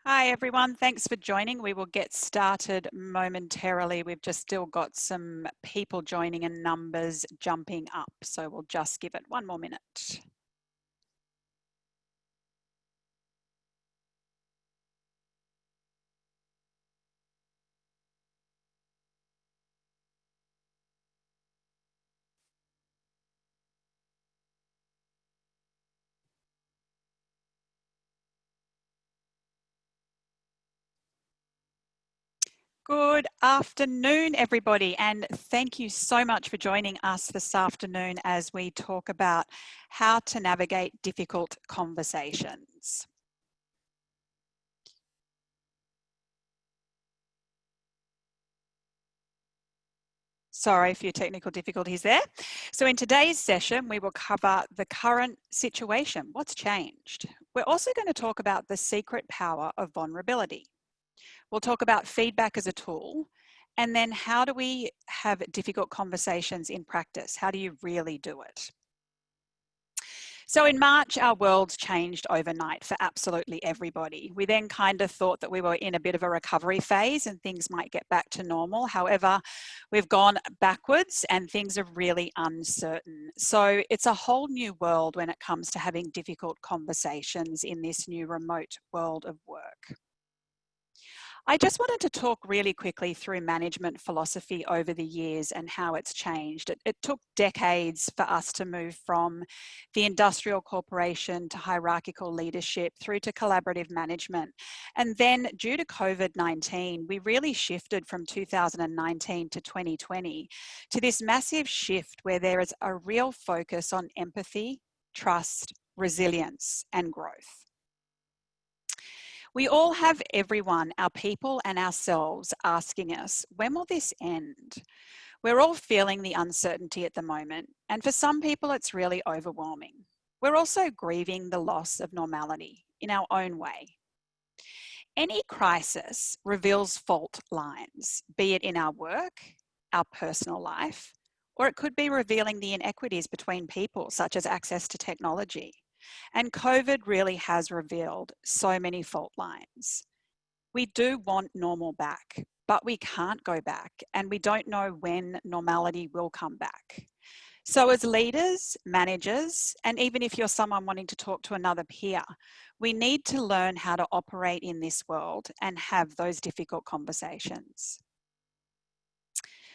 Hi everyone, thanks for joining. We will get started momentarily. We've just still got some people joining and numbers jumping up, so we'll just give it one more minute. Good afternoon, everybody, and thank you so much for joining us this afternoon as we talk about how to navigate difficult conversations. Sorry for your technical difficulties there. So in today's session, we will cover the current situation, what's changed. We're also going to talk about the secret power of vulnerability. We'll talk about feedback as a tool, and then how do we have difficult conversations in practice? How do you really do it? So in March, our world changed overnight for absolutely everybody. We then kind of thought that we were in a bit of a recovery phase and things might get back to normal. However, we've gone backwards and things are really uncertain. So it's a whole new world when it comes to having difficult conversations in this new remote world of work. I just wanted to talk really quickly through management philosophy over the years and how it's changed. It took decades for us to move from the industrial corporation to hierarchical leadership through to collaborative management. And then due to COVID-19, we really shifted from 2019 to 2020 to this massive shift where there is a real focus on empathy, trust, resilience, and growth. We all have everyone, our people and ourselves, asking us, when will this end? We're all feeling the uncertainty at the moment, and for some people it's really overwhelming. We're also grieving the loss of normality in our own way. Any crisis reveals fault lines, be it in our work, our personal life, or it could be revealing the inequities between people, such as access to technology. And COVID really has revealed so many fault lines. We do want normal back, but we can't go back, and we don't know when normality will come back. So as leaders, managers, and even if you're someone wanting to talk to another peer, we need to learn how to operate in this world and have those difficult conversations.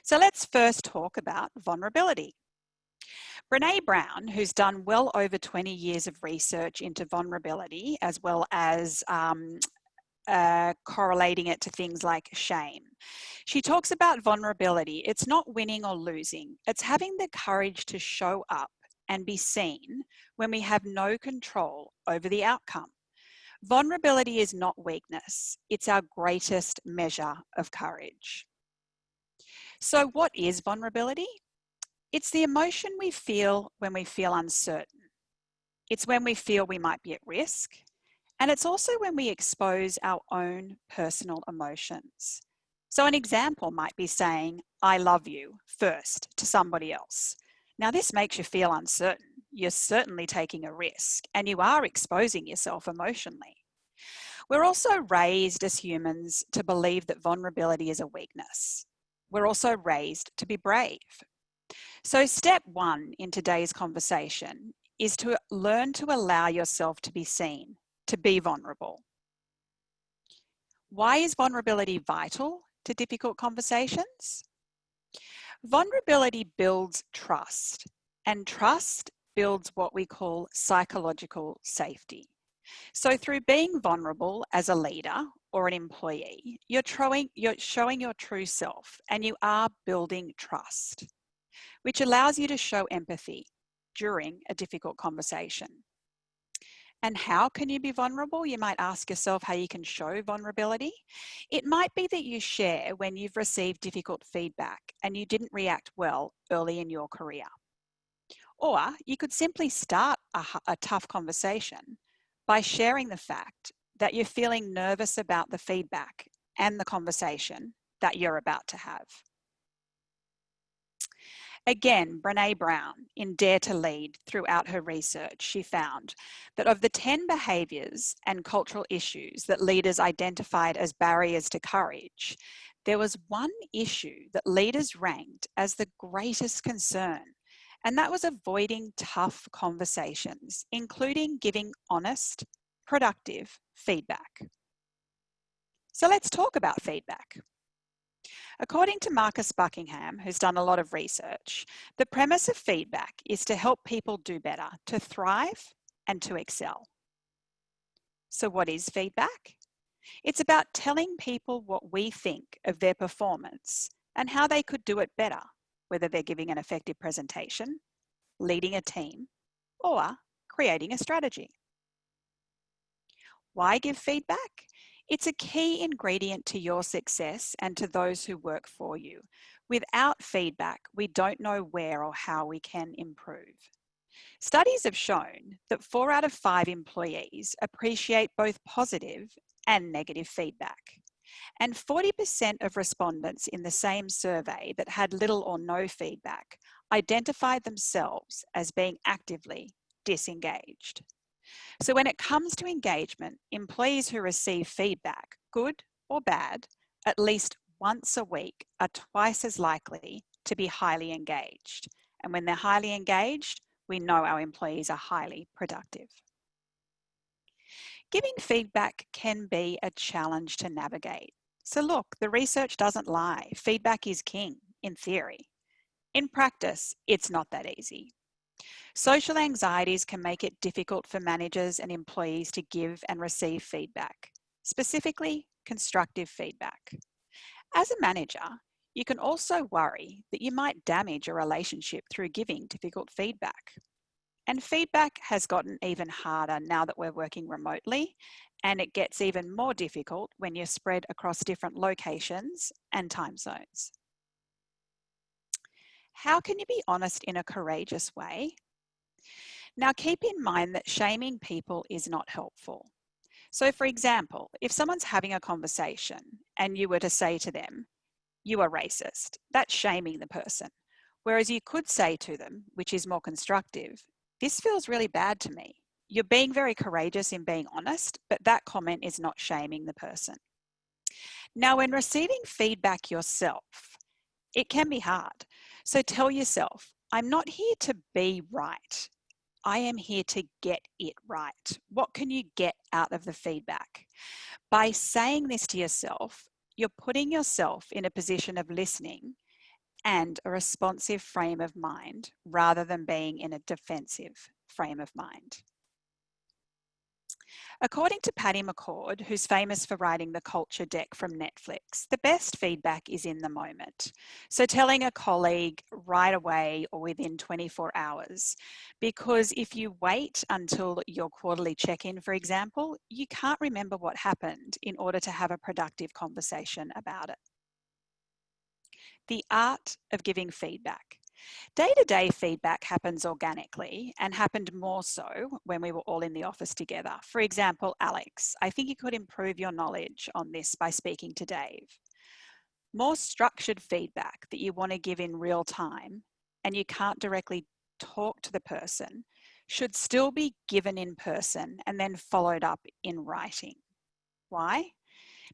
So let's first talk about vulnerability. Brene Brown, who's done well over 20 years of research into vulnerability, as well as correlating it to things like shame. She talks about vulnerability. It's not winning or losing. It's having the courage to show up and be seen when we have no control over the outcome. Vulnerability is not weakness. It's our greatest measure of courage. So what is vulnerability? It's the emotion we feel when we feel uncertain. It's when we feel we might be at risk. And it's also when we expose our own personal emotions. So an example might be saying, I love you first to somebody else. Now this makes you feel uncertain. You're certainly taking a risk and you are exposing yourself emotionally. We're also raised as humans to believe that vulnerability is a weakness. We're also raised to be brave. So step one in today's conversation is to learn to allow yourself to be seen, to be vulnerable. Why is vulnerability vital to difficult conversations? Vulnerability builds trust, and trust builds what we call psychological safety. So through being vulnerable as a leader or an employee, you're showing your true self and you are building trust, which allows you to show empathy during a difficult conversation. And how can you be vulnerable? You might ask yourself how you can show vulnerability. It might be that you share when you've received difficult feedback and you didn't react well early in your career. Or you could simply start a tough conversation by sharing the fact that you're feeling nervous about the feedback and the conversation that you're about to have. Again, Brené Brown, in Dare to Lead, throughout her research, she found that of the 10 behaviours and cultural issues that leaders identified as barriers to courage, there was one issue that leaders ranked as the greatest concern, and that was avoiding tough conversations, including giving honest, productive feedback. So let's talk about feedback. According to Marcus Buckingham, who's done a lot of research, the premise of feedback is to help people do better, to thrive and to excel. So what is feedback? It's about telling people what we think of their performance and how they could do it better, whether they're giving an effective presentation, leading a team, or creating a strategy. Why give feedback? It's a key ingredient to your success and to those who work for you. Without feedback, we don't know where or how we can improve. Studies have shown that 4 out of 5 employees appreciate both positive and negative feedback. And 40% of respondents in the same survey that had little or no feedback identified themselves as being actively disengaged. So when it comes to engagement, employees who receive feedback, good or bad, at least once a week are twice as likely to be highly engaged. And when they're highly engaged, we know our employees are highly productive. Giving feedback can be a challenge to navigate. So look, the research doesn't lie. Feedback is king, in theory. In practice, it's not that easy. Social anxieties can make it difficult for managers and employees to give and receive feedback, specifically constructive feedback. As a manager, you can also worry that you might damage a relationship through giving difficult feedback. And feedback has gotten even harder now that we're working remotely, and it gets even more difficult when you're spread across different locations and time zones. How can you be honest in a courageous way? Now, keep in mind that shaming people is not helpful. So, for example, if someone's having a conversation and you were to say to them, "You are racist," that's shaming the person. Whereas you could say to them, which is more constructive, "This feels really bad to me." You're being very courageous in being honest, but that comment is not shaming the person. Now, when receiving feedback yourself, it can be hard. So tell yourself, "I'm not here to be right. I am here to get it right. What can you get out of the feedback?" By saying this to yourself, you're putting yourself in a position of listening and a responsive frame of mind rather than being in a defensive frame of mind. According to Patty McCord, who's famous for writing the culture deck from Netflix, the best feedback is in the moment. So telling a colleague right away or within 24 hours, because if you wait until your quarterly check-in, for example, you can't remember what happened in order to have a productive conversation about it. The art of giving feedback. Day-to-day feedback happens organically and happened more so when we were all in the office together. For example, Alex, I think you could improve your knowledge on this by speaking to Dave. More structured feedback that you want to give in real time and you can't directly talk to the person should still be given in person and then followed up in writing. Why?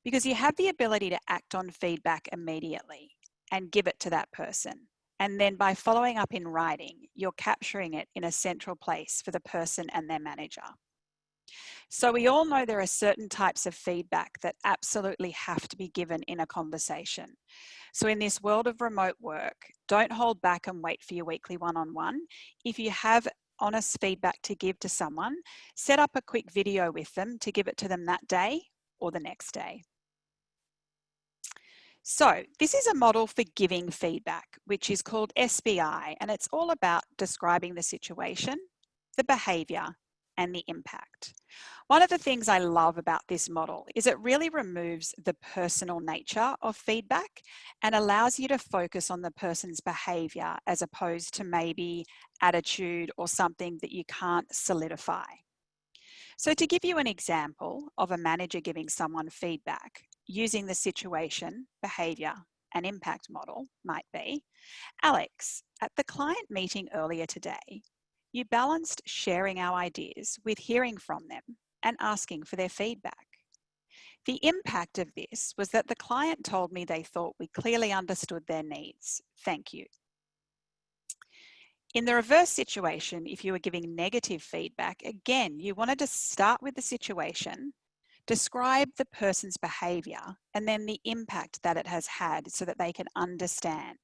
Because you have the ability to act on feedback immediately and give it to that person. And then by following up in writing, you're capturing it in a central place for the person and their manager. So we all know there are certain types of feedback that absolutely have to be given in a conversation. So in this world of remote work, don't hold back and wait for your weekly one-on-one. If you have honest feedback to give to someone, set up a quick video with them to give it to them that day or the next day. So this is a model for giving feedback, which is called SBI, and it's all about describing the situation, the behavior, and the impact. One of the things I love about this model is it really removes the personal nature of feedback and allows you to focus on the person's behavior as opposed to maybe attitude or something that you can't solidify. So to give you an example of a manager giving someone feedback, using the situation, behavior, an impact model might be, Alex, at the client meeting earlier today, you balanced sharing our ideas with hearing from them and asking for their feedback. The impact of this was that the client told me they thought we clearly understood their needs. Thank you. In the reverse situation, if you were giving negative feedback, again, you wanted to start with the situation, describe the person's behaviour, and then the impact that it has had so that they can understand.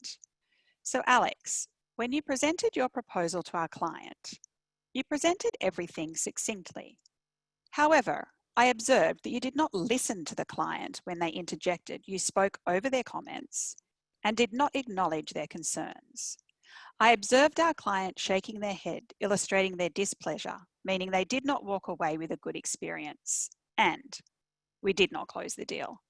So Alex, when you presented your proposal to our client, you presented everything succinctly. However, I observed that you did not listen to the client when they interjected. You spoke over their comments and did not acknowledge their concerns. I observed our client shaking their head, illustrating their displeasure, meaning they did not walk away with a good experience, and we did not close the deal.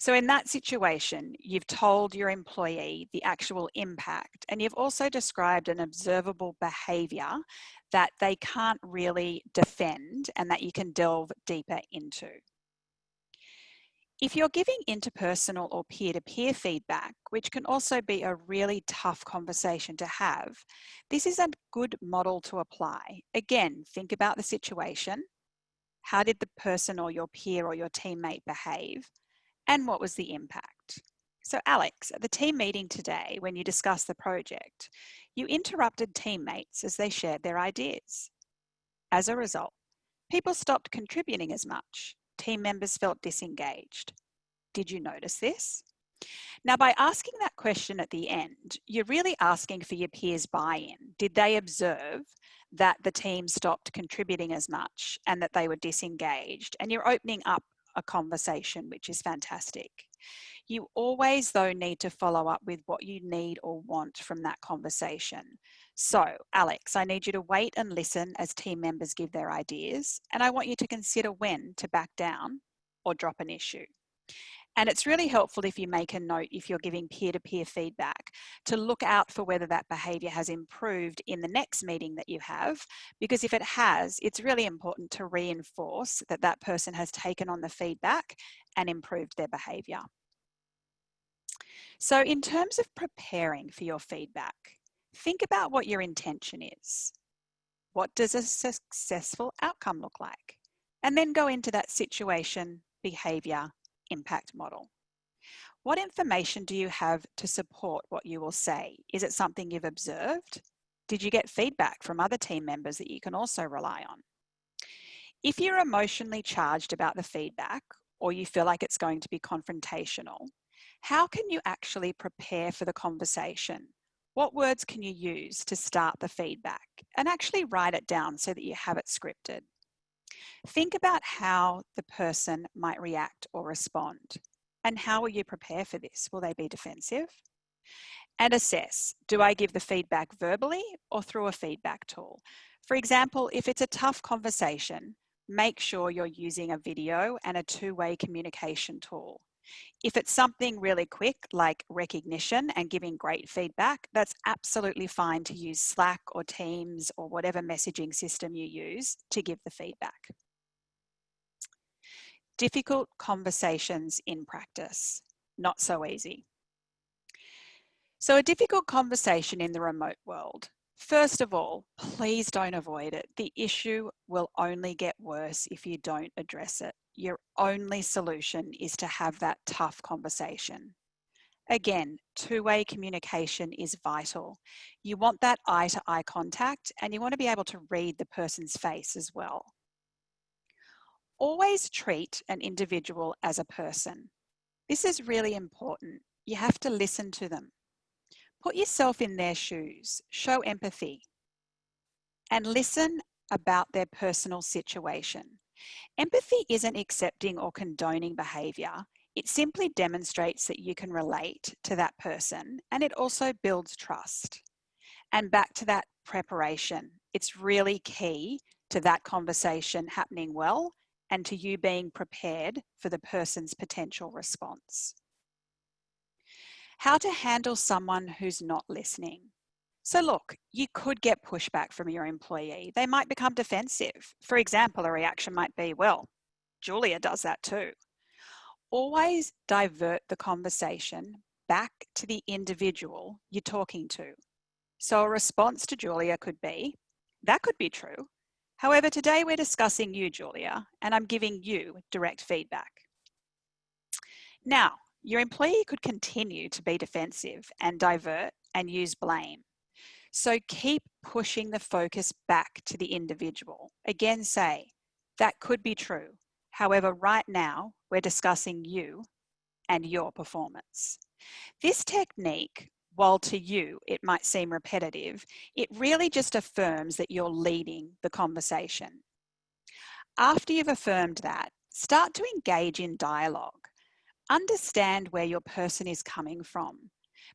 So in that situation, you've told your employee the actual impact, and you've also described an observable behaviour that they can't really defend and that you can delve deeper into. If you're giving interpersonal or peer-to-peer feedback, which can also be a really tough conversation to have, this is a good model to apply. Again, think about the situation. How did the person or your peer or your teammate behave? And what was the impact? So Alex, at the team meeting today, when you discussed the project, you interrupted teammates as they shared their ideas. As a result, people stopped contributing as much. Team members felt disengaged. Did you notice this? Now, by asking that question at the end, you're really asking for your peers' buy-in. Did they observe that the team stopped contributing as much and that they were disengaged? And you're opening up a conversation, which is fantastic. You always, though, need to follow up with what you need or want from that conversation. So, Alex, I need you to wait and listen as team members give their ideas, and I want you to consider when to back down or drop an issue. And it's really helpful if you make a note, if you're giving peer-to-peer feedback, to look out for whether that behaviour has improved in the next meeting that you have, because if it has, it's really important to reinforce that that person has taken on the feedback and improved their behaviour. So in terms of preparing for your feedback, think about what your intention is. What does a successful outcome look like? And then go into that situation, behaviour, impact model. What information do you have to support what you will say? Is it something you've observed? Did you get feedback from other team members that you can also rely on? If you're emotionally charged about the feedback, or you feel like it's going to be confrontational, how can you actually prepare for the conversation? What words can you use to start the feedback? And actually write it down so that you have it scripted. Think about how the person might react or respond. And how will you prepare for this? Will they be defensive? And assess, do I give the feedback verbally or through a feedback tool? For example, if it's a tough conversation, make sure you're using a video and a two-way communication tool. If it's something really quick, like recognition and giving great feedback, that's absolutely fine to use Slack or Teams or whatever messaging system you use to give the feedback. Difficult conversations in practice, not so easy. So a difficult conversation in the remote world. First of all, please don't avoid it. The issue will only get worse if you don't address it. Your only solution is to have that tough conversation. Again, two-way communication is vital. You want that eye-to-eye contact, and you want to be able to read the person's face as well. Always treat an individual as a person. This is really important. You have to listen to them. Put yourself in their shoes, show empathy, and listen about their personal situation. Empathy isn't accepting or condoning behaviour. It simply demonstrates that you can relate to that person, and it also builds trust. And back to that preparation, it's really key to that conversation happening well and to you being prepared for the person's potential response. How to handle someone who's not listening. So look, you could get pushback from your employee. They might become defensive. For example, a reaction might be, well, Julia does that too. Always divert the conversation back to the individual you're talking to. So a response to Julia could be, that could be true. However, today we're discussing you, Julia, and I'm giving you direct feedback. Now, your employee could continue to be defensive and divert and use blame. So keep pushing the focus back to the individual. Again, say, that could be true. However, right now we're discussing you and your performance. This technique, while to you it might seem repetitive, it really just affirms that you're leading the conversation. After you've affirmed that, start to engage in dialogue. Understand where your person is coming from.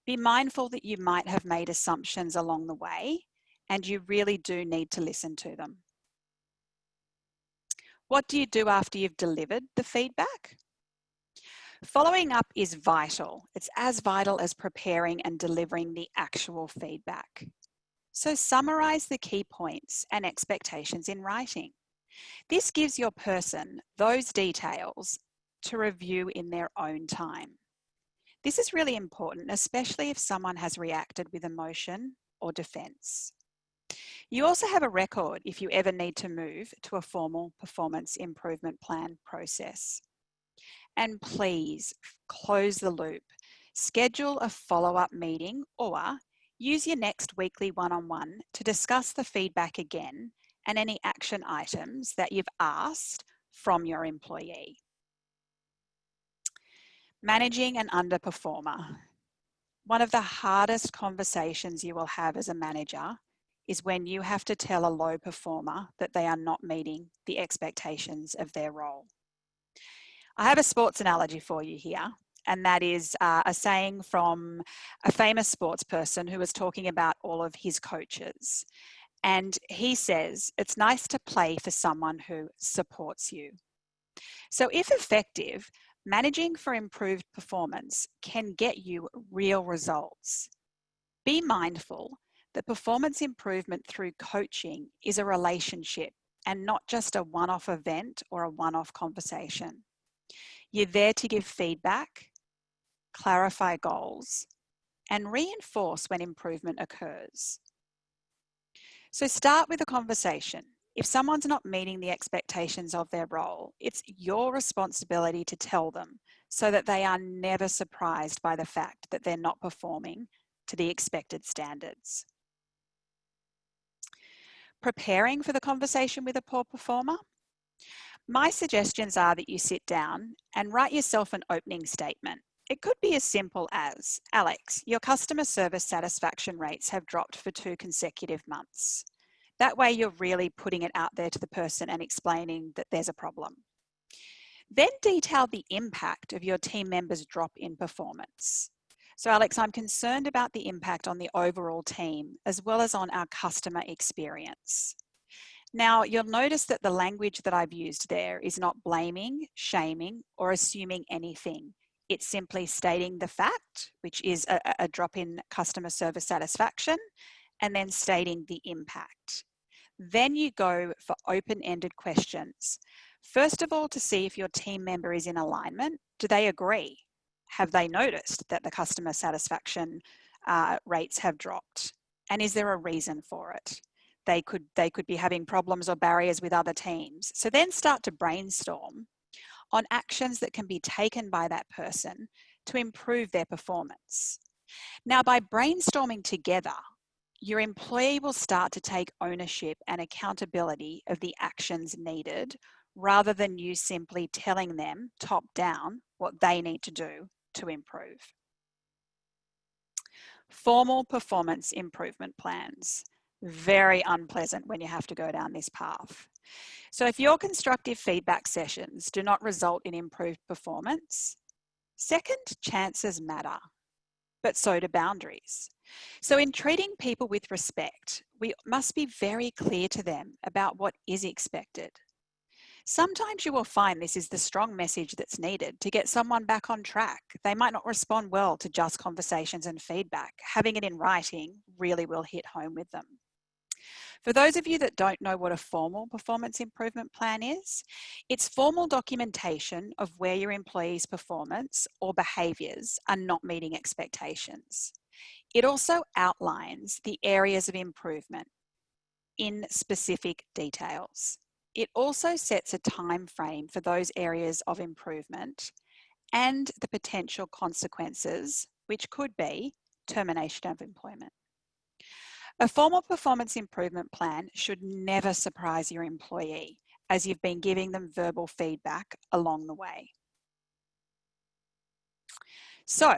Be mindful that you might have made assumptions along the way, and you really do need to listen to them. What do you do after you've delivered the feedback? Following up is vital. It's as vital as preparing and delivering the actual feedback. So summarize the key points and expectations in writing. This gives your person those details to review in their own time. This is really important, especially if someone has reacted with emotion or defense. You also have a record if you ever need to move to a formal performance improvement plan process. And please close the loop. Schedule a follow-up meeting or use your next weekly one-on-one to discuss the feedback again and any action items that you've asked from your employee. Managing an underperformer. One of the hardest conversations you will have as a manager is when you have to tell a low performer that they are not meeting the expectations of their role. I have a sports analogy for you here, and that is a saying from a famous sports person who was talking about all of his coaches. And he says, it's nice to play for someone who supports you. So if effective, managing for improved performance can get you real results. Be mindful that performance improvement through coaching is a relationship and not just a one-off event or a one-off conversation. You're there to give feedback, clarify goals, and reinforce when improvement occurs. So start with a conversation. If someone's not meeting the expectations of their role, it's your responsibility to tell them so that they are never surprised by the fact that they're not performing to the expected standards. Preparing for the conversation with a poor performer. My suggestions are that you sit down and write yourself an opening statement. It could be as simple as, Alex, your customer service satisfaction rates have dropped for 2 consecutive months. That way you're really putting it out there to the person and explaining that there's a problem. Then detail the impact of your team members' drop in performance. So Alex, I'm concerned about the impact on the overall team as well as on our customer experience. Now, you'll notice that the language that I've used there is not blaming, shaming, or assuming anything. It's simply stating the fact, which is a drop in customer service satisfaction, and then stating the impact. Then you go for open-ended questions. First of all, to see if your team member is in alignment. Do they agree? Have they noticed that the customer satisfaction rates have dropped? And is there a reason for it? They could be having problems or barriers with other teams. So then start to brainstorm on actions that can be taken by that person to improve their performance. Now, by brainstorming together, your employee will start to take ownership and accountability of the actions needed rather than you simply telling them top down what they need to do to improve. Formal performance improvement plans. Very unpleasant when you have to go down this path. So if your constructive feedback sessions do not result in improved performance, second chances matter, but so do boundaries. So in treating people with respect, we must be very clear to them about what is expected. Sometimes you will find this is the strong message that's needed to get someone back on track. They might not respond well to just conversations and feedback. Having it in writing really will hit home with them. For those of you that don't know what a formal performance improvement plan is, it's formal documentation of where your employees' performance or behaviours are not meeting expectations. It also outlines the areas of improvement in specific details. It also sets a time frame for those areas of improvement and the potential consequences, which could be termination of employment. A formal performance improvement plan should never surprise your employee, as you've been giving them verbal feedback along the way. So,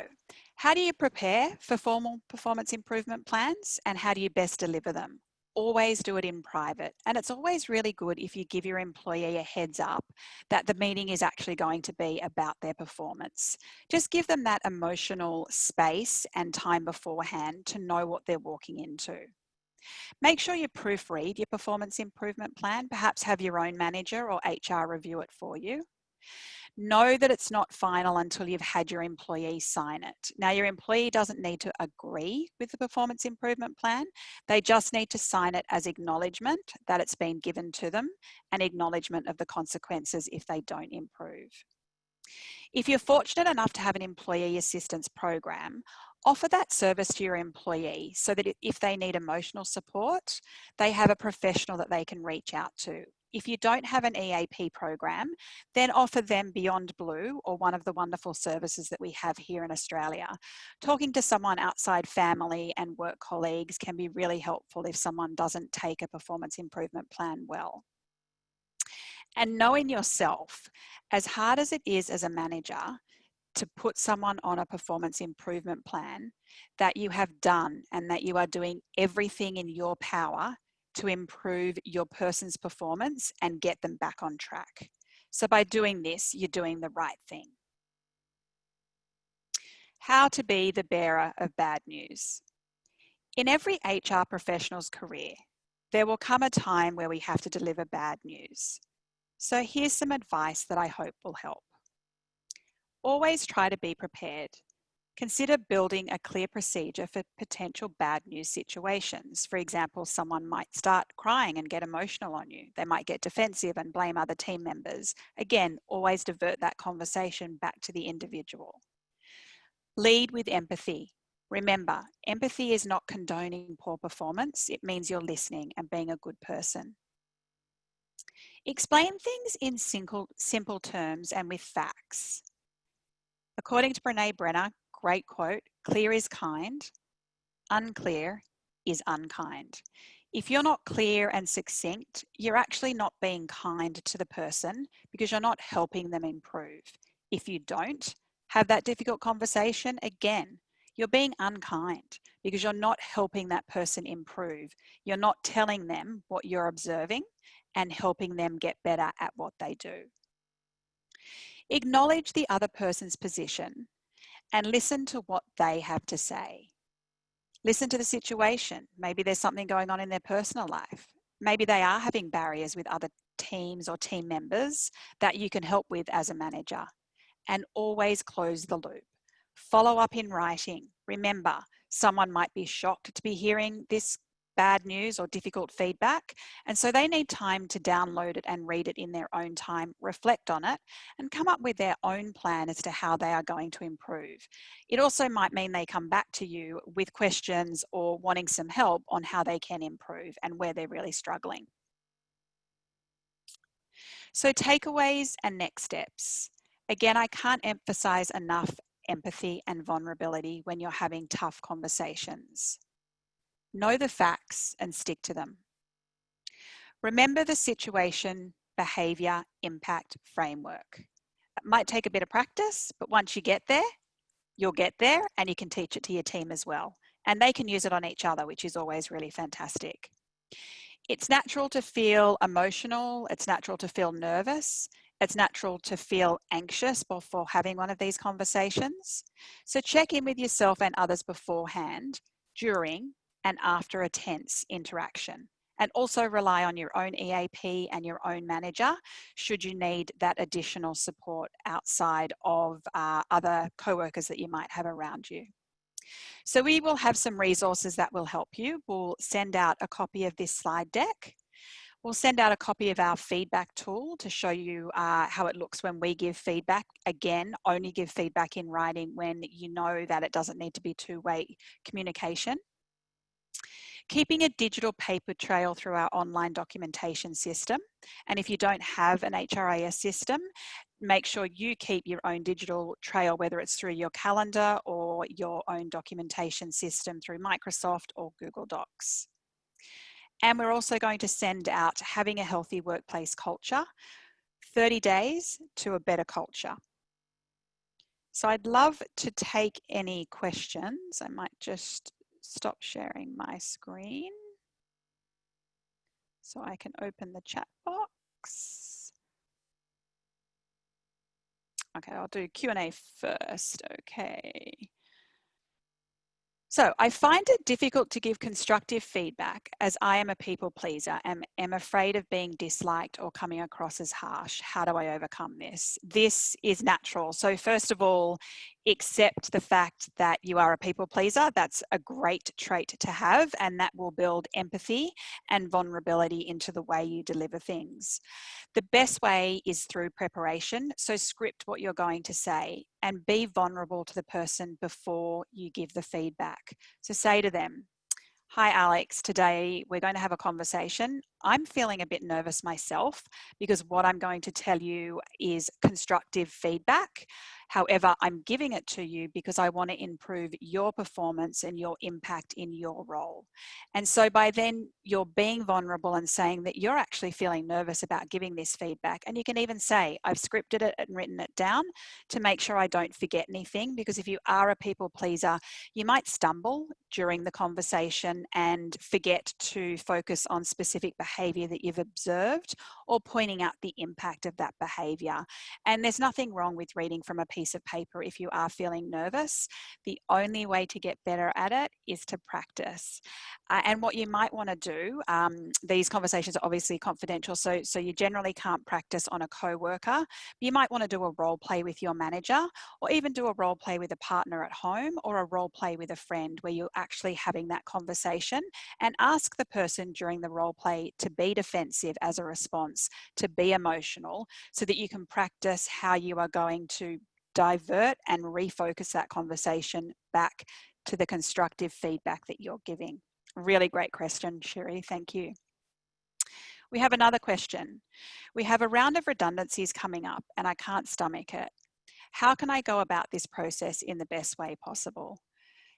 how do you prepare for formal performance improvement plans, and how do you best deliver them? Always do it in private, and it's always really good if you give your employee a heads up that the meeting is actually going to be about their performance. Just give them that emotional space and time beforehand to know what they're walking into. Make sure you proofread your performance improvement plan, perhaps have your own manager or HR review it for you. Know that it's not final until you've had your employee sign it. Now, your employee doesn't need to agree with the performance improvement plan. They just need to sign it as acknowledgement that it's been given to them and acknowledgement of the consequences if they don't improve. If you're fortunate enough to have an employee assistance program, offer that service to your employee so that if they need emotional support, they have a professional that they can reach out to. If you don't have an EAP program, then offer them Beyond Blue or one of the wonderful services that we have here in Australia. Talking to someone outside family and work colleagues can be really helpful if someone doesn't take a performance improvement plan well. And knowing yourself, as hard as it is as a manager to put someone on a performance improvement plan, that you have done and that you are doing everything in your power to improve your person's performance and get them back on track. So by doing this, you're doing the right thing. How to be the bearer of bad news. In every HR professional's career, there will come a time where we have to deliver bad news. So here's some advice that I hope will help. Always try to be prepared. Consider building a clear procedure for potential bad news situations. For example, someone might start crying and get emotional on you. They might get defensive and blame other team members. Again, always divert that conversation back to the individual. Lead with empathy. Remember, empathy is not condoning poor performance. It means you're listening and being a good person. Explain things in simple terms and with facts. According to Brené Brenner, great quote, clear is kind, unclear is unkind. If you're not clear and succinct, you're actually not being kind to the person because you're not helping them improve. If you don't have that difficult conversation, again, you're being unkind because you're not helping that person improve. You're not telling them what you're observing and helping them get better at what they do. Acknowledge the other person's position and listen to what they have to say. Listen to the situation. Maybe there's something going on in their personal life. Maybe they are having barriers with other teams or team members that you can help with as a manager. And always close the loop. Follow up in writing. Remember, someone might be shocked to be hearing this bad news or difficult feedback, and so they need time to download it and read it in their own time, reflect on it, and come up with their own plan as to how they are going to improve. It also might mean they come back to you with questions or wanting some help on how they can improve and where they're really struggling. So takeaways and next steps. Again, I can't emphasize enough empathy and vulnerability when you're having tough conversations. Know the facts and stick to them. Remember the situation, behaviour, impact framework. It might take a bit of practice, but once you get there, you'll get there and you can teach it to your team as well. And they can use it on each other, which is always really fantastic. It's natural to feel emotional. It's natural to feel nervous. It's natural to feel anxious before having one of these conversations. So check in with yourself and others beforehand, during, and after a tense interaction. And also rely on your own EAP and your own manager should you need that additional support outside of other co-workers that you might have around you. So we will have some resources that will help you. We'll send out a copy of this slide deck. We'll send out a copy of our feedback tool to show you how it looks when we give feedback. Again, only give feedback in writing when you know that it doesn't need to be two-way communication. Keeping a digital paper trail through our online documentation system. And if you don't have an HRIS system, make sure you keep your own digital trail, whether it's through your calendar or your own documentation system through Microsoft or Google Docs. And we're also going to send out having a healthy workplace culture, 30 days to a better culture. So I'd love to take any questions. I might just stop sharing my screen so I can open the chat box. Okay, I'll do Q&A first. Okay. So I find it difficult to give constructive feedback as I am a people pleaser and am afraid of being disliked or coming across as harsh. How do I overcome this? This is natural. So first of all, accept the fact that you are a people pleaser. That's a great trait to have, and that will build empathy and vulnerability into the way you deliver things. The best way is through preparation. So script what you're going to say and be vulnerable to the person before you give the feedback. So say to them, "Hi Alex, today we're going to have a conversation. I'm feeling a bit nervous myself because what I'm going to tell you is constructive feedback. However, I'm giving it to you because I want to improve your performance and your impact in your role." And so by then you're being vulnerable and saying that you're actually feeling nervous about giving this feedback. And you can even say, "I've scripted it and written it down to make sure I don't forget anything," because if you are a people pleaser, you might stumble during the conversation and forget to focus on specific behavior that you've observed or pointing out the impact of that behavior. And there's nothing wrong with reading from a piece of paper if you are feeling nervous. The only way to get better at it is to practice. And what you might want to do, these conversations are obviously confidential, so you generally can't practice on a co-worker. You might want to do a role play with your manager, or even do a role play with a partner at home, or a role play with a friend where you're actually having that conversation, and ask the person during the role play to be defensive as a response, to be emotional, so that you can practice how you are going to divert and refocus that conversation back to the constructive feedback that you're giving. Really great question, Sherry. Thank you. We have another question. We have a round of redundancies coming up and I can't stomach it. How can I go about this process in the best way possible?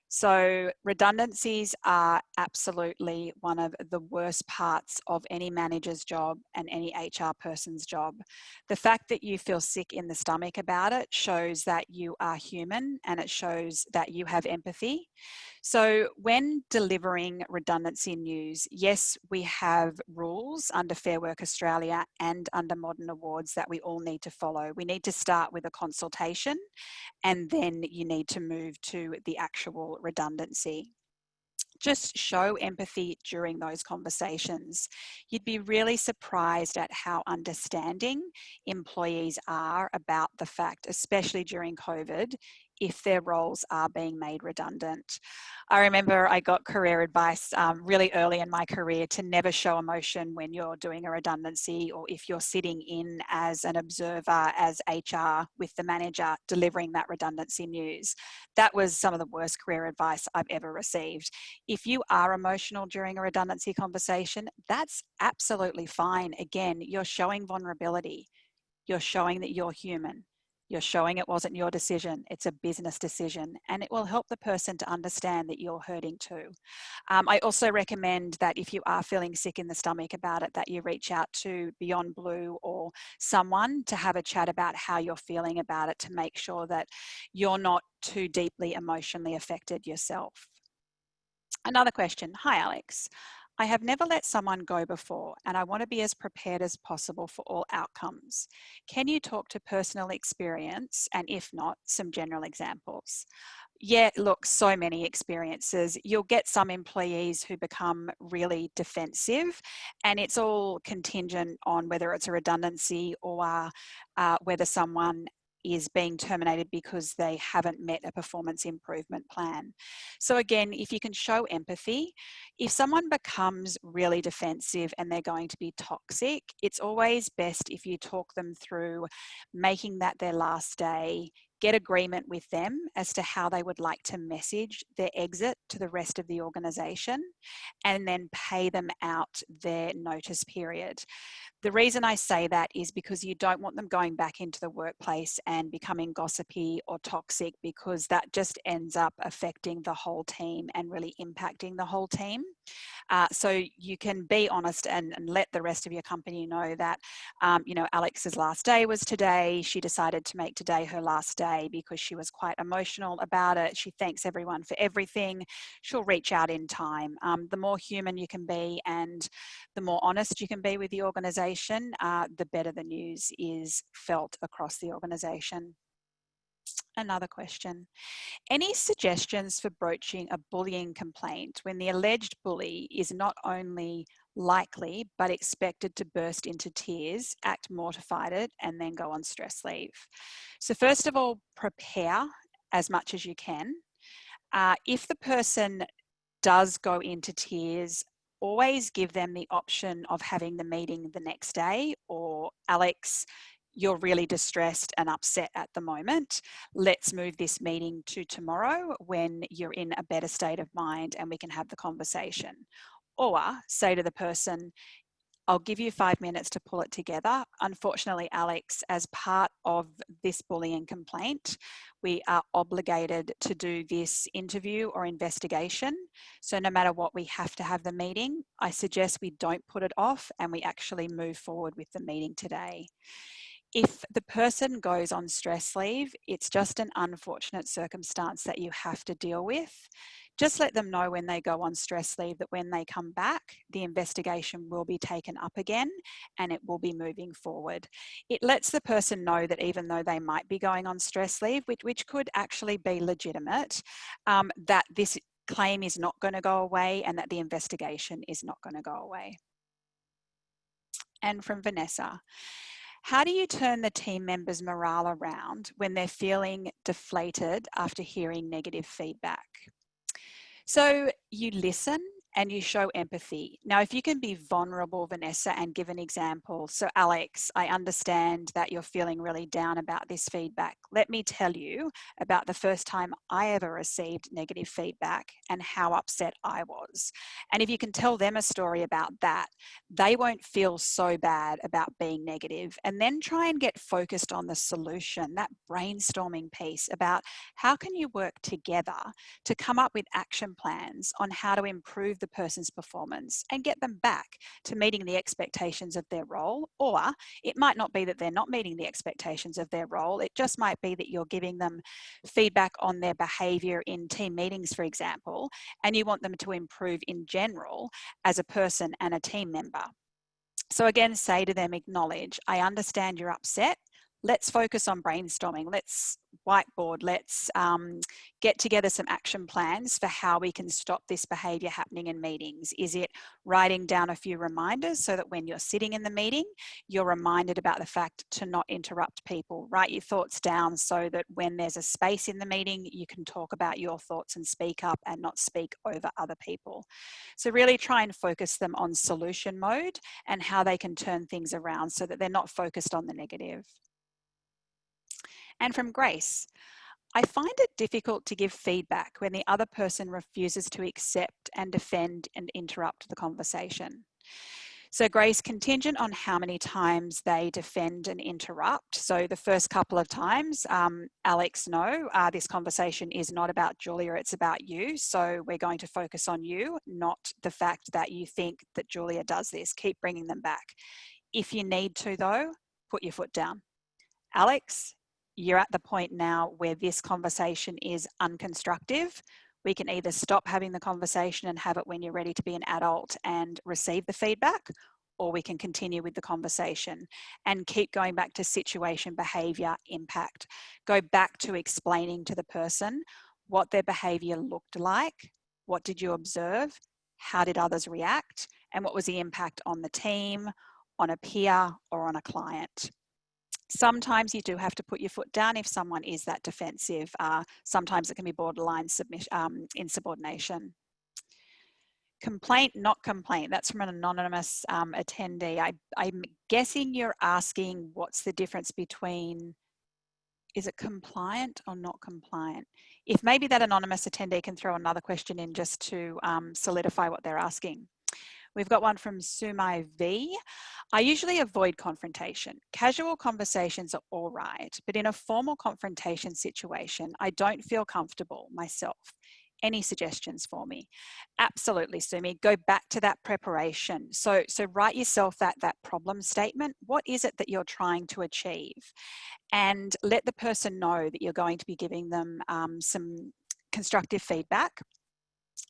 So redundancies are absolutely one of the worst parts of any manager's job and any HR person's job. The fact that you feel sick in the stomach about it shows that you are human, and it shows that you have empathy. So when delivering redundancy news, yes, we have rules under Fair Work Australia and under Modern Awards that we all need to follow. We need to start with a consultation, and then you need to move to the actual redundancy. Just show empathy during those conversations. You'd be really surprised at how understanding employees are about the fact, especially during COVID, if their roles are being made redundant. I remember I got career advice really early in my career to never show emotion when you're doing a redundancy, or if you're sitting in as an observer as HR with the manager delivering that redundancy news. That was some of the worst career advice I've ever received. If you are emotional during a redundancy conversation, that's absolutely fine. Again, you're showing vulnerability. You're showing that you're human. You're showing it wasn't your decision, it's a business decision, and it will help the person to understand that you're hurting too. I also recommend that if you are feeling sick in the stomach about it, that you reach out to Beyond Blue or someone to have a chat about how you're feeling about it, to make sure that you're not too deeply emotionally affected yourself. Another question. Hi, Alex. I have never let someone go before, and I want to be as prepared as possible for all outcomes. Can you talk to personal experience, and if not, some general examples? Yeah, look, so many experiences. You'll get some employees who become really defensive, and it's all contingent on whether it's a redundancy or whether someone is being terminated because they haven't met a performance improvement plan. So again, if you can show empathy, if someone becomes really defensive and they're going to be toxic, it's always best if you talk them through making that their last day, get agreement with them as to how they would like to message their exit to the rest of the organisation, and then pay them out their notice period. The reason I say that is because you don't want them going back into the workplace and becoming gossipy or toxic, because that just ends up affecting the whole team and really impacting the whole team. So you can be honest and let the rest of your company know that, Alex's last day was today. She decided to make today her last day because she was quite emotional about it. She thanks everyone for everything. She'll reach out in time. The more human you can be and the more honest you can be with the organisation, the better the news is felt across the organisation. Another question. Any suggestions for broaching a bullying complaint when the alleged bully is not only likely but expected to burst into tears, act mortified, and then go on stress leave? So first of all, prepare as much as you can. If the person does go into tears, always give them the option of having the meeting the next day, or Alex, you're really distressed and upset at the moment. Let's move this meeting to tomorrow when you're in a better state of mind and we can have the conversation. Or say to the person, I'll give you 5 minutes to pull it together. Unfortunately, Alex, as part of this bullying complaint, we are obligated to do this interview or investigation. So no matter what, we have to have the meeting. I suggest we don't put it off and we actually move forward with the meeting today. If the person goes on stress leave, it's just an unfortunate circumstance that you have to deal with. Just let them know when they go on stress leave that when they come back, the investigation will be taken up again and it will be moving forward. It lets the person know that even though they might be going on stress leave, which could actually be legitimate, that this claim is not going to go away and that the investigation is not going to go away. And from Vanessa. How do you turn the team members' morale around when they're feeling deflated after hearing negative feedback? So you listen and you show empathy. Now, if you can be vulnerable, Vanessa, and give an example. So Alex, I understand that you're feeling really down about this feedback. Let me tell you about the first time I ever received negative feedback and how upset I was. And if you can tell them a story about that, they won't feel so bad about being negative. And then try and get focused on the solution, that brainstorming piece about how can you work together to come up with action plans on how to improve the person's performance and get them back to meeting the expectations of their role. Or it might not be that they're not meeting the expectations of their role. It just might be that you're giving them feedback on their behavior in team meetings, for example, and you want them to improve in general as a person and a team member. So again, say to them, acknowledge, I understand you're upset. Let's focus on brainstorming. Let's whiteboard. Let's get together some action plans for how we can stop this behavior happening in meetings. Is it writing down a few reminders so that when you're sitting in the meeting, you're reminded about the fact to not interrupt people? Write your thoughts down so that when there's a space in the meeting, you can talk about your thoughts and speak up and not speak over other people. So really try and focus them on solution mode and how they can turn things around so that they're not focused on the negative. And from Grace, I find it difficult to give feedback when the other person refuses to accept and defend and interrupt the conversation. So Grace, contingent on how many times they defend and interrupt. So the first couple of times, Alex, no, this conversation is not about Julia, it's about you. So we're going to focus on you, not the fact that you think that Julia does this. Keep bringing them back. If you need to though, put your foot down. Alex, you're at the point now where this conversation is unconstructive. We can either stop having the conversation and have it when you're ready to be an adult and receive the feedback, or we can continue with the conversation and keep going back to situation, behavior, impact. Go back to explaining to the person what their behavior looked like, what did you observe, how did others react, and what was the impact on the team, on a peer, or on a client. Sometimes you do have to put your foot down if someone is that defensive. Sometimes it can be borderline insubordination. Complaint, not complaint. That's from an anonymous attendee. I'm guessing you're asking what's the difference between, is it compliant or not compliant? If maybe that anonymous attendee can throw another question in just to solidify what they're asking. We've got one from Sumai V. I usually avoid confrontation. Casual conversations are all right, but in a formal confrontation situation, I don't feel comfortable myself. Any suggestions for me? Absolutely, Sumi. Go back to that preparation. So write yourself that problem statement. What is it that you're trying to achieve? And let the person know that you're going to be giving them some constructive feedback.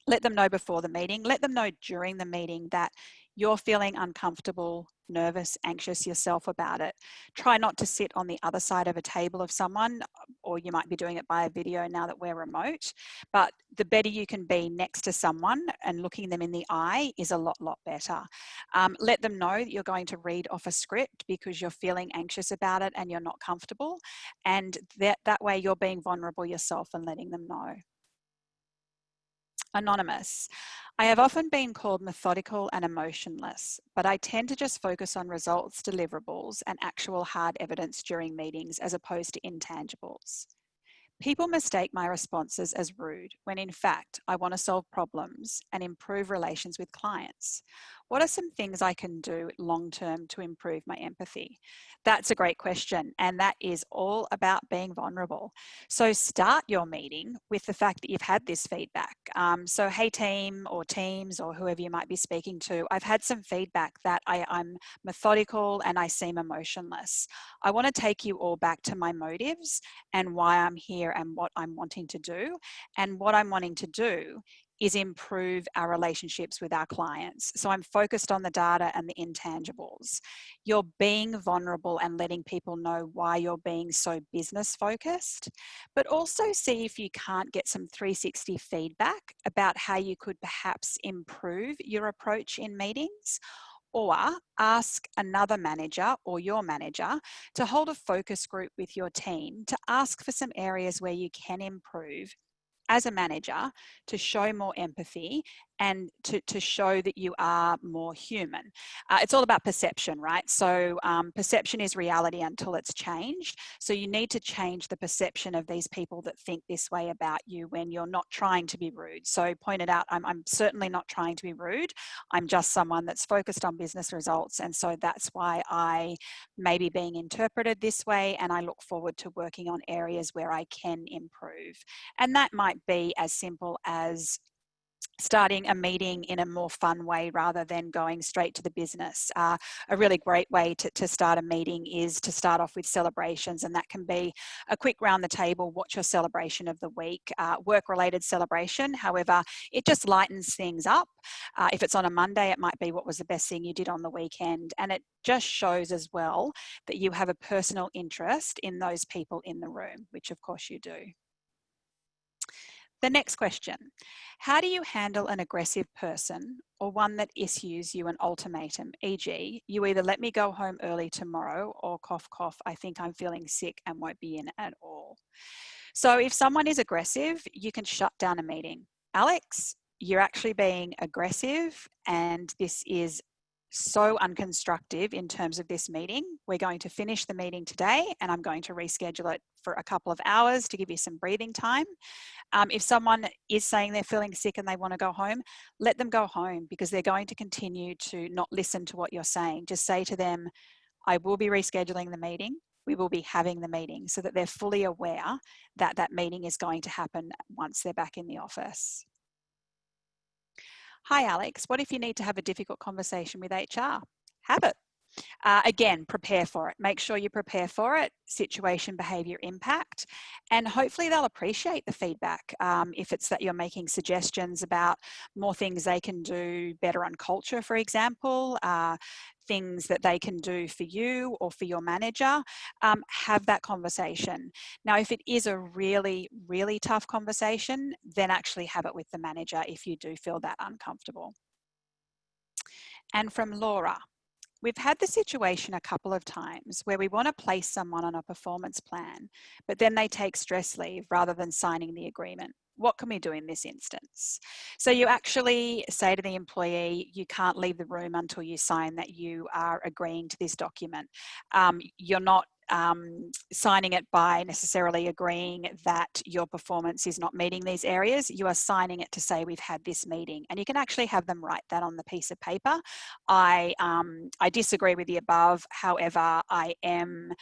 Let them know before the meeting. Let them know during the meeting that you're feeling uncomfortable, nervous, anxious yourself about it. Try not to sit on the other side of a table of someone, or you might be doing it by a video now that we're remote. But the better you can be next to someone and looking them in the eye is a lot better. Let them know that you're going to read off a script because you're feeling anxious about it and you're not comfortable. And that way you're being vulnerable yourself and letting them know. Anonymous. I have often been called methodical and emotionless, but I tend to just focus on results, deliverables, and actual hard evidence during meetings as opposed to intangibles. People mistake my responses as rude when in fact I want to solve problems and improve relations with clients. What are some things I can do long term to improve my empathy? That's a great question, and that is all about being vulnerable. So start your meeting with the fact that you've had this feedback. So hey team or teams or whoever you might be speaking to, I've had some feedback that I'm methodical and I seem emotionless. I want to take you all back to my motives and why I'm here and what I'm wanting to do. And what I'm wanting to do is improve our relationships with our clients. So I'm focused on the data and the intangibles. You're being vulnerable and letting people know why you're being so business focused, but also see if you can't get some 360 feedback about how you could perhaps improve your approach in meetings, or ask another manager or your manager to hold a focus group with your team to ask for some areas where you can improve as a manager to show more empathy and to show that you are more human. It's all about perception, right? So perception is reality until it's changed. So you need to change the perception of these people that think this way about you when you're not trying to be rude. So pointed out, I'm certainly not trying to be rude. I'm just someone that's focused on business results. And so that's why I may be being interpreted this way. And I look forward to working on areas where I can improve. And that might be as simple as starting a meeting in a more fun way rather than going straight to the business. A really great way to start a meeting is to start off with celebrations, and that can be a quick round the table, what's your celebration of the week, work-related celebration. However, it just lightens things up. If it's on a Monday, it might be what was the best thing you did on the weekend, and it just shows as well that you have a personal interest in those people in the room, which of course you do. The next question, how do you handle an aggressive person or one that issues you an ultimatum, e.g., you either let me go home early tomorrow or cough, cough, I think I'm feeling sick and won't be in at all. So if someone is aggressive, you can shut down a meeting. Alex, you're actually being aggressive and this is so unconstructive in terms of this meeting. We're going to finish the meeting today and I'm going to reschedule it for a couple of hours to give you some breathing time. If someone is saying they're feeling sick and they want to go home, let them go home because they're going to continue to not listen to what you're saying. Just say to them, I will be rescheduling the meeting. We will be having the meeting so that they're fully aware that that meeting is going to happen once they're back in the office. Hi, Alex. What if you need to have a difficult conversation with HR? Have it. Again, prepare for it. Make sure you prepare for it, situation, behaviour, impact, and hopefully they'll appreciate the feedback. If it's that you're making suggestions about more things they can do better on culture, for example, things that they can do for you or for your manager, have that conversation. Now, if it is a really, really tough conversation, then actually have it with the manager if you do feel that uncomfortable. And from Laura, We've had the situation a couple of times where we want to place someone on a performance plan, but then they take stress leave rather than signing the agreement. What can we do in this instance? So you actually say to the employee, you can't leave the room until you sign that you are agreeing to this document. You're not signing it by necessarily agreeing that your performance is not meeting these areas. You are signing it to say we've had this meeting, and you can actually have them write that on the piece of paper. I disagree with the above. However, I am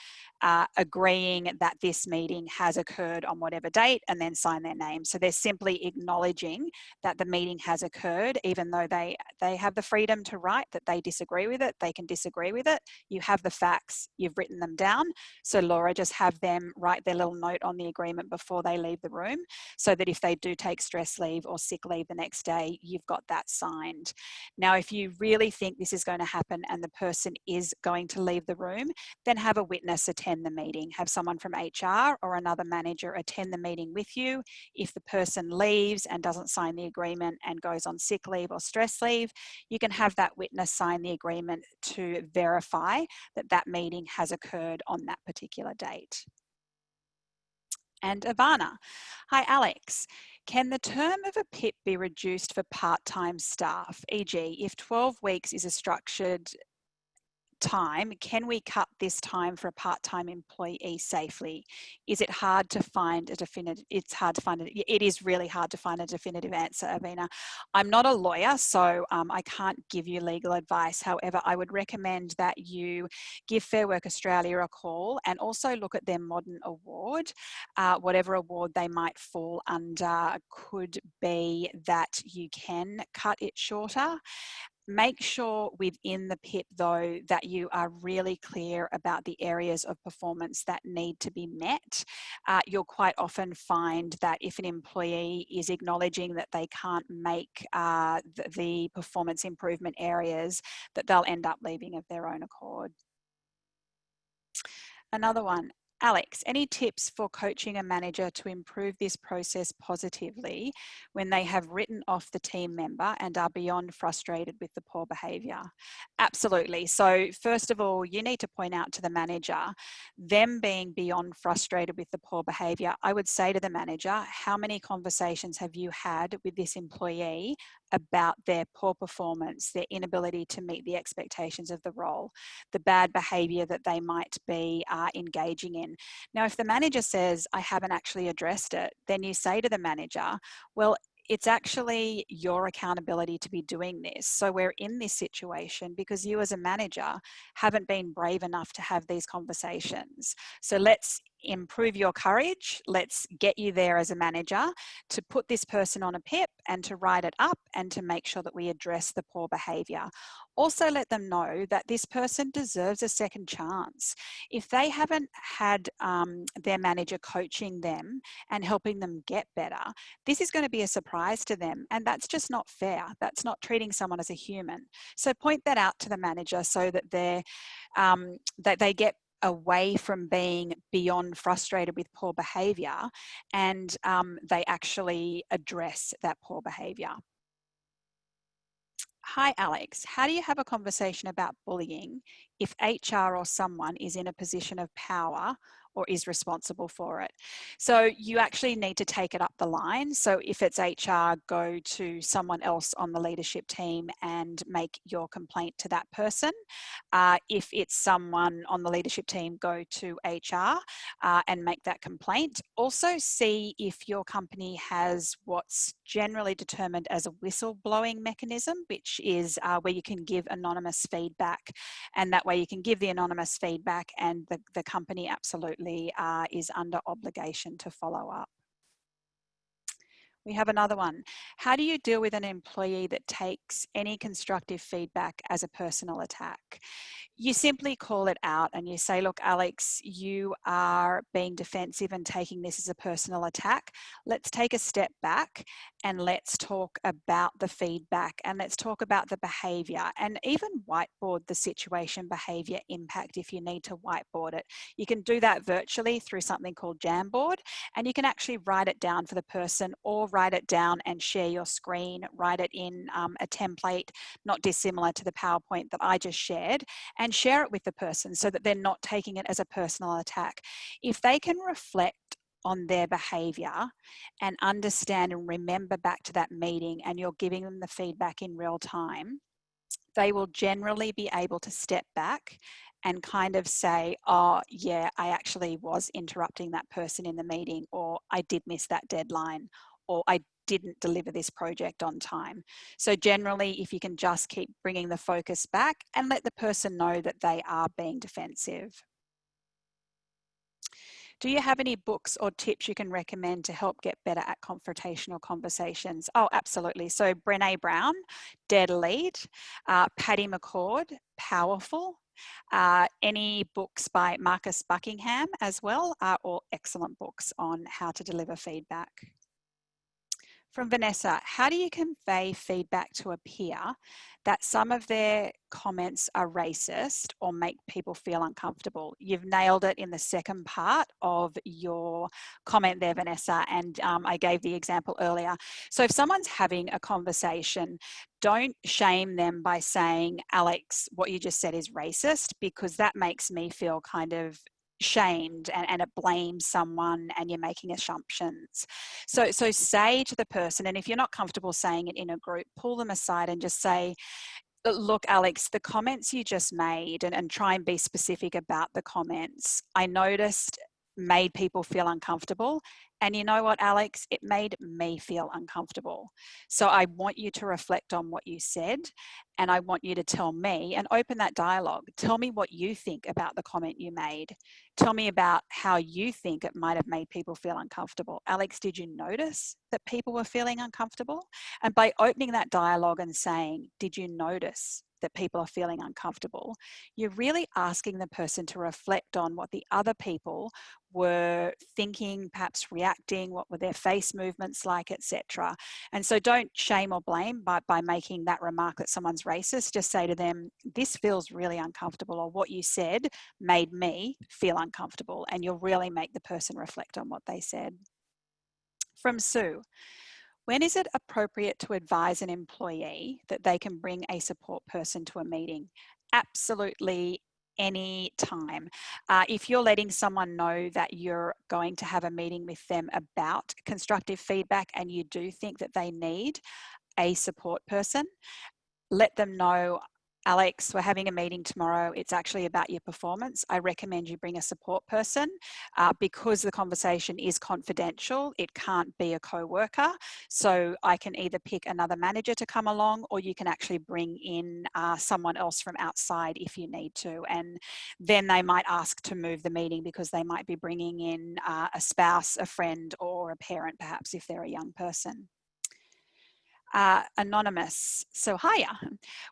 agreeing that this meeting has occurred on whatever date, and then sign their name. So they're simply acknowledging that the meeting has occurred, even though they have the freedom to write that they disagree with it. They can disagree with it. You have the facts, you've written them down. So Laura, just have them write their little note on the agreement before they leave the room, so that if they do take stress leave or sick leave the next day, you've got that signed. Now, if you really think this is going to happen and the person is going to leave the room, then have a witness attend the meeting. Have someone from HR or another manager attend the meeting with you. If the person leaves and doesn't sign the agreement and goes on sick leave or stress leave, you can have that witness sign the agreement to verify that that meeting has occurred on that particular date. And Ivana, hi Alex, can the term of a PIP be reduced for part-time staff? E.g., if 12 weeks is a structured time, can we cut this time for a part-time employee safely? Is it hard to find a definitive? It's hard to find it is really hard to find a definitive answer, Avina. I'm not a lawyer, so I can't give you legal advice. However, I would recommend that you give Fair Work Australia a call and also look at their modern award. Whatever award they might fall under could be that you can cut it shorter. Make sure within the PIP, though, that you are really clear about the areas of performance that need to be met. You'll quite often find that if an employee is acknowledging that they can't make the performance improvement areas, that they'll end up leaving of their own accord. Another one. Alex, any tips for coaching a manager to improve this process positively when they have written off the team member and are beyond frustrated with the poor behaviour? Absolutely. So first of all, you need to point out to the manager, them being beyond frustrated with the poor behaviour. I would say to the manager, how many conversations have you had with this employee about their poor performance, their inability to meet the expectations of the role, the bad behaviour that they might be engaging in? Now, if the manager says, I haven't actually addressed it, then you say to the manager, well, it's actually your accountability to be doing this. So we're in this situation because you as a manager haven't been brave enough to have these conversations. So let's improve your courage. Let's get you there as a manager to put this person on a PIP and to write it up and to make sure that we address the poor behaviour. Also let them know that this person deserves a second chance. If they haven't had their manager coaching them and helping them get better, this is going to be a surprise to them, and that's just not fair. That's not treating someone as a human. So point that out to the manager so that they get away from being beyond frustrated with poor behaviour, and they actually address that poor behaviour. Hi Alex, how do you have a conversation about bullying if HR or someone is in a position of power or is responsible for it? So you actually need to take it up the line. So if it's HR, go to someone else on the leadership team and make your complaint to that person. If it's someone on the leadership team, go to HR and make that complaint. Also see if your company has what's generally determined as a whistleblowing mechanism, which is where you can give anonymous feedback, and that way you can give the anonymous feedback and the company absolutely is under obligation to follow up. We have another one. How do you deal with an employee that takes any constructive feedback as a personal attack? You simply call it out and you say, look, Alex, you are being defensive and taking this as a personal attack. Let's take a step back and let's talk about the feedback and let's talk about the behaviour, and even whiteboard the situation behaviour impact if you need to whiteboard it. You can do that virtually through something called Jamboard, and you can actually write it down for the person or write it down and share your screen, write it in a template, not dissimilar to the PowerPoint that I just shared, and share it with the person so that they're not taking it as a personal attack. If they can reflect on their behavior and understand and remember back to that meeting, and you're giving them the feedback in real time, they will generally be able to step back and kind of say, oh yeah, I actually was interrupting that person in the meeting, or I did miss that deadline, or I didn't deliver this project on time. So generally, if you can just keep bringing the focus back and let the person know that they are being defensive. Do you have any books or tips you can recommend to help get better at confrontational conversations? Oh, absolutely. So Brené Brown, Dead Lead, Patty McCord, Powerful. Any books by Marcus Buckingham as well are all excellent books on how to deliver feedback. From Vanessa, how do you convey feedback to a peer that some of their comments are racist or make people feel uncomfortable? You've nailed it in the second part of your comment there, Vanessa, and I gave the example earlier. So if someone's having a conversation, don't shame them by saying, Alex, what you just said is racist, because that makes me feel kind of shamed, and it blames someone, and you're making assumptions. So say to the person, and if you're not comfortable saying it in a group, pull them aside and just say, look, Alex, the comments you just made, and try and be specific about the comments, I noticed made people feel uncomfortable. And you know what, Alex, it made me feel uncomfortable. So I want you to reflect on what you said, and I want you to tell me and open that dialogue. Tell me what you think about the comment you made. Tell me about how you think it might have made people feel uncomfortable. Alex, did you notice that people were feeling uncomfortable? And by opening that dialogue and saying, did you notice that people are feeling uncomfortable, you're really asking the person to reflect on what the other people were thinking, perhaps reacting, what were their face movements like, etc. And so don't shame or blame by making that remark that someone's racist. Just say to them, this feels really uncomfortable, or what you said made me feel uncomfortable, and you'll really make the person reflect on what they said. From Sue, when is it appropriate to advise an employee that they can bring a support person to a meeting? Absolutely any time. If you're letting someone know that you're going to have a meeting with them about constructive feedback and you do think that they need a support person, let them know, Alex, we're having a meeting tomorrow. It's actually about your performance. I recommend you bring a support person because the conversation is confidential. It can't be a co-worker. So I can either pick another manager to come along, or you can actually bring in someone else from outside if you need to. And then they might ask to move the meeting because they might be bringing in a spouse, a friend, or a parent, perhaps, if they're a young person. Anonymous. So hiya.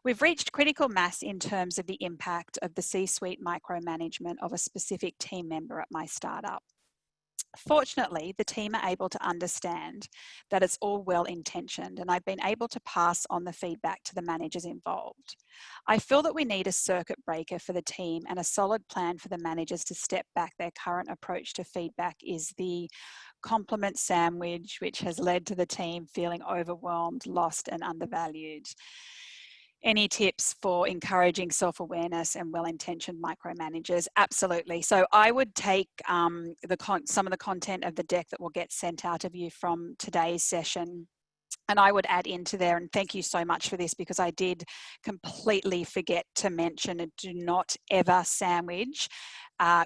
We've reached critical mass in terms of the impact of the C-suite micromanagement of a specific team member at my startup. Fortunately, the team are able to understand that it's all well-intentioned, and I've been able to pass on the feedback to the managers involved. I feel that we need a circuit breaker for the team, and a solid plan for the managers to step back. Their current approach to feedback is the compliment sandwich, which has led to the team feeling overwhelmed, lost, and undervalued. Any tips for encouraging self-awareness and well-intentioned micromanagers? Absolutely. So I would take some of the content of the deck that will get sent out of you from today's session, and I would add into there, and thank you so much for this, because I did completely forget to mention it, do not ever sandwich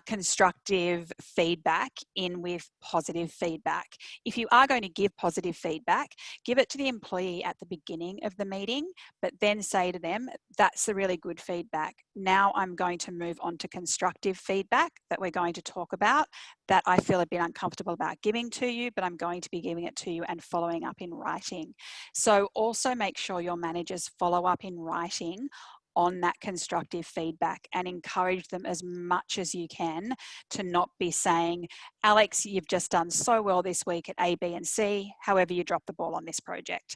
constructive feedback in with positive feedback. If you are going to give positive feedback, give it to the employee at the beginning of the meeting, but then say to them, that's the really good feedback. Now I'm going to move on to constructive feedback that we're going to talk about, that I feel a bit uncomfortable about giving to you, but I'm going to be giving it to you and following up in writing. So also make sure your managers follow up in writing on that constructive feedback and encourage them as much as you can to not be saying, Alex, you've just done so well this week at A, B, and C. However, you dropped the ball on this project.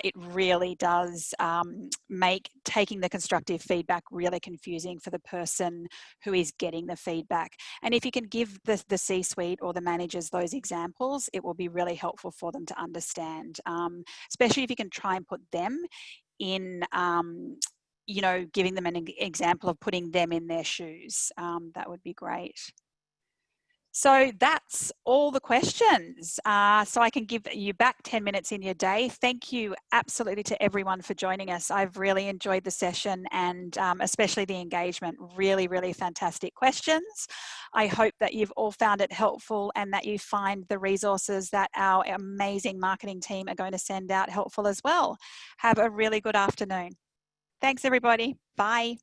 It really does make taking the constructive feedback really confusing for the person who is getting the feedback. And if you can give the C-suite or the managers those examples, it will be really helpful for them to understand, especially if you can try and put them in, you know, giving them an example of putting them in their shoes. That would be great. So that's all the questions. So I can give you back 10 minutes in your day. Thank you absolutely to everyone for joining us. I've really enjoyed the session and especially the engagement. Really, really fantastic questions. I hope that you've all found it helpful and that you find the resources that our amazing marketing team are going to send out helpful as well. Have a really good afternoon. Thanks, everybody. Bye.